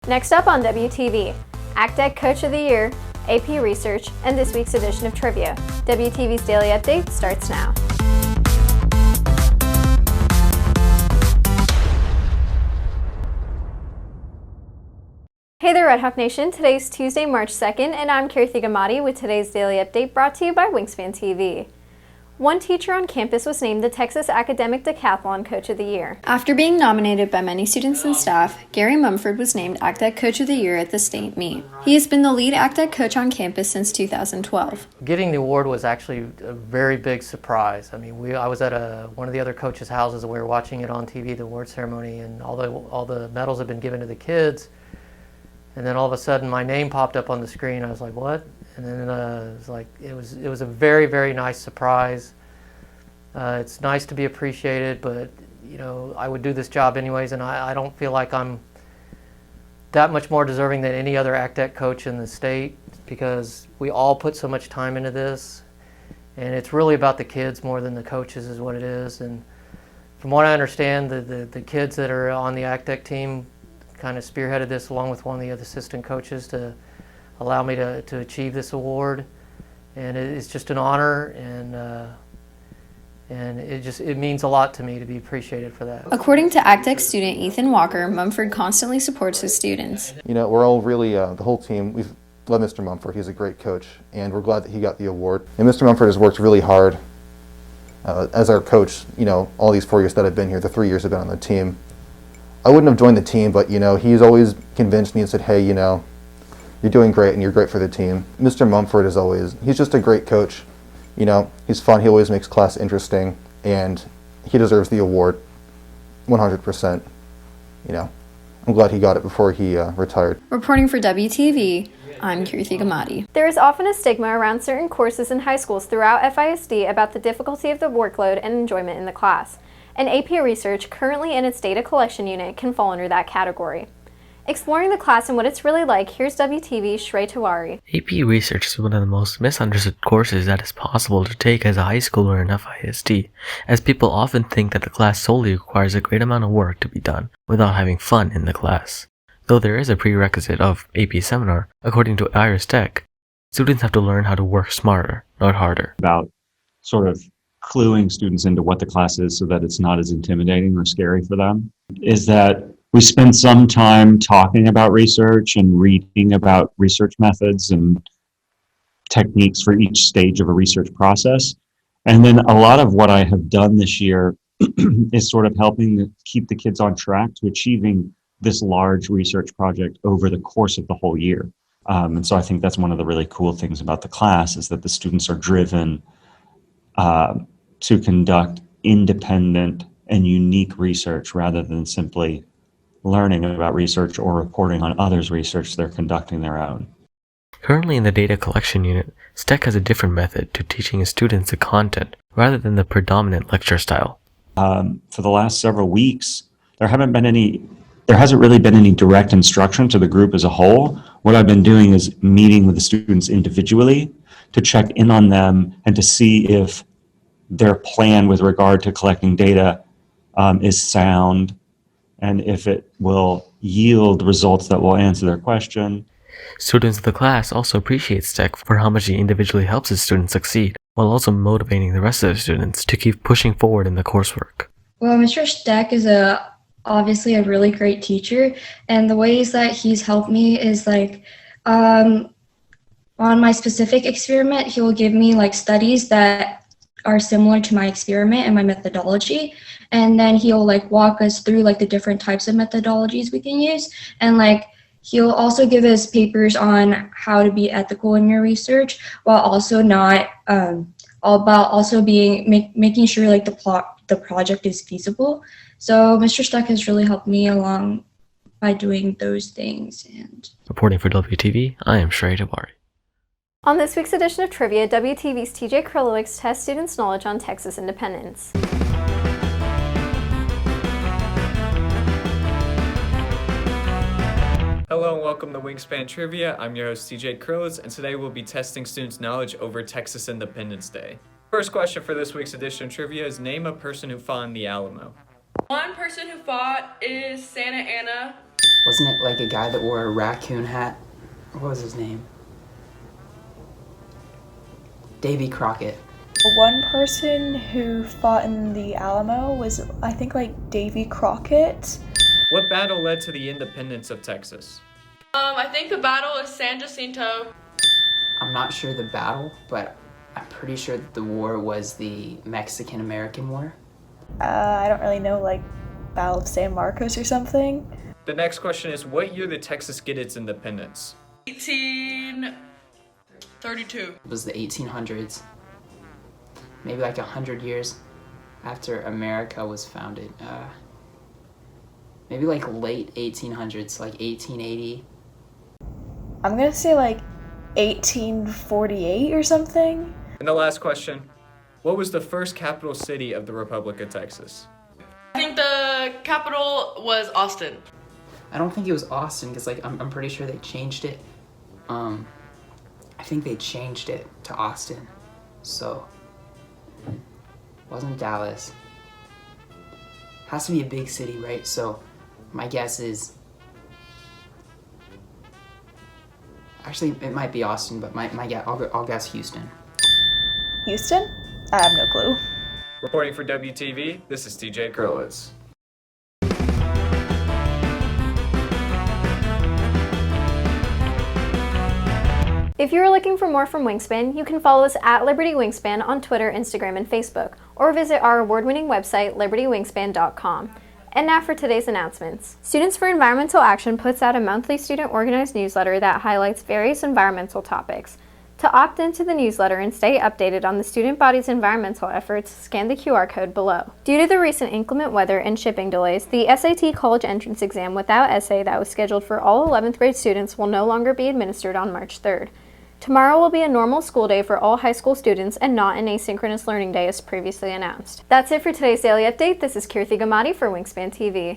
Next up on WTV, ACTEC Coach of the Year, AP Research, and this week's edition of Trivia. WTV's Daily Update starts now. Hey there, Red Hawk Nation. Today's Tuesday, March 2nd, and I'm Kirthi Gummadi with today's Daily Update brought to you by Wingspan TV. One teacher on campus was named the Texas Academic Decathlon Coach of the Year. After being nominated by many students and staff, Gary Mumford was named ACTEC Coach of the Year at the state meet. He has been the lead ACTEC coach on campus since 2012. Getting the award was actually a very big surprise. I mean, I was at one of the other coaches' houses and we were watching it on TV, the award ceremony, and all the medals had been given to the kids. And then all of a sudden my name popped up on the screen. I was like, what? And then it was a very, very nice surprise. It's nice to be appreciated, but you know, I would do this job anyways, and I don't feel like I'm that much more deserving than any other ACTEC coach in the state, because we all put so much time into this, and it's really about the kids more than the coaches is what it is. And from what I understand, the kids that are on the ACTEC team kind of spearheaded this along with one of the other assistant coaches to allow me to achieve this award, and it's just an honor, and it means a lot to me to be appreciated for that. According to ACTEC student Ethan Walker, Mumford constantly supports his students. You know, we're all really, the whole team, we love Mr. Mumford. He's a great coach, and we're glad that he got the award. And Mr. Mumford has worked really hard as our coach, you know, all these 4 years that I've been here, the 3 years I've been on the team. I wouldn't have joined the team, but, you know, he's always convinced me and said, hey, you know, you're doing great and you're great for the team. Mr. Mumford he's just a great coach. You know, he's fun, he always makes class interesting, and he deserves the award 100%. You know, I'm glad he got it before he retired. Reporting for WTV, I'm Kirthi Gummadi. There is often a stigma around certain courses in high schools throughout FISD about the difficulty of the workload and enjoyment in the class. And AP Research, currently in its data collection unit, can fall under that category. Exploring the class and what it's really like, here's WTV's Shrey Tiwari. AP Research is one of the most misunderstood courses that is possible to take as a high schooler in FISD, as people often think that the class solely requires a great amount of work to be done without having fun in the class. Though there is a prerequisite of AP Seminar, according to Iris Tech, students have to learn how to work smarter, not harder. About sort of cluing students into what the class is so that it's not as intimidating or scary for them, is that we spend some time talking about research and reading about research methods and techniques for each stage of a research process. And then a lot of what I have done this year is sort of helping to keep the kids on track to achieving this large research project over the course of the whole year. And so I think that's one of the really cool things about the class, is that the students are driven to conduct independent and unique research rather than simply learning about research or reporting on others' research. They're conducting their own. Currently in the data collection unit, STEC has a different method to teaching its students the content rather than the predominant lecture style. For the last several weeks, there hasn't really been any direct instruction to the group as a whole. What I've been doing is meeting with the students individually to check in on them and to see if their plan with regard to collecting data is sound, and if it will yield results that will answer their question. Students of the class also appreciate STEC for how much he individually helps his students succeed, while also motivating the rest of the students to keep pushing forward in the coursework. Well, Mr. Steck is obviously a really great teacher, and the ways that he's helped me is on my specific experiment, he will give me studies that are similar to my experiment and my methodology, and then he'll walk us through the different types of methodologies we can use, and he'll also give us papers on how to be ethical in your research while also not making sure the project is feasible. So Mr. Stuck has really helped me along by doing those things. And reporting for WTV, I am Shrey Tiwari. On this week's edition of Trivia, WTV's TJ Krylowicz tests students' knowledge on Texas independence. Hello and welcome to Wingspan Trivia. I'm your host TJ Krylowicz, and today we'll be testing students' knowledge over Texas Independence Day. First question for this week's edition of Trivia is name a person who fought in the Alamo. One person who fought is Santa Anna. Wasn't it like a guy that wore a raccoon hat? What was his name? Davy Crockett. One person who fought in the Alamo was, I think, like Davy Crockett. What battle led to the independence of Texas? I think the Battle of San Jacinto. I'm not sure the battle, but I'm pretty sure that the war was the Mexican-American War. I don't really know, like Battle of San Marcos or something. The next question is, what year did Texas get its independence? 1832. It was the 1800s. Maybe like 100 years after America was founded. Maybe like late 1800s, like 1880. I'm gonna say like 1848 or something. And the last question, what was the first capital city of the Republic of Texas? I think the capital was Austin. I don't think it was Austin, because like I'm pretty sure they changed it. I think they changed it to Austin. So, wasn't Dallas. Has to be a big city, right? So, my guess is, actually it might be Austin, but my guess, I'll guess Houston. Houston? I have no clue. Reporting for WTV, this is TJ Krolitz. If you are looking for more from Wingspan, you can follow us at Liberty Wingspan on Twitter, Instagram, and Facebook, or visit our award-winning website, libertywingspan.com. And now for today's announcements. Students for Environmental Action puts out a monthly student-organized newsletter that highlights various environmental topics. To opt into the newsletter and stay updated on the student body's environmental efforts, scan the QR code below. Due to the recent inclement weather and shipping delays, the SAT college entrance exam without essay that was scheduled for all 11th grade students will no longer be administered on March 3rd. Tomorrow will be a normal school day for all high school students and not an asynchronous learning day as previously announced. That's it for today's daily update. This is Kirthi Gummadi for Wingspan TV.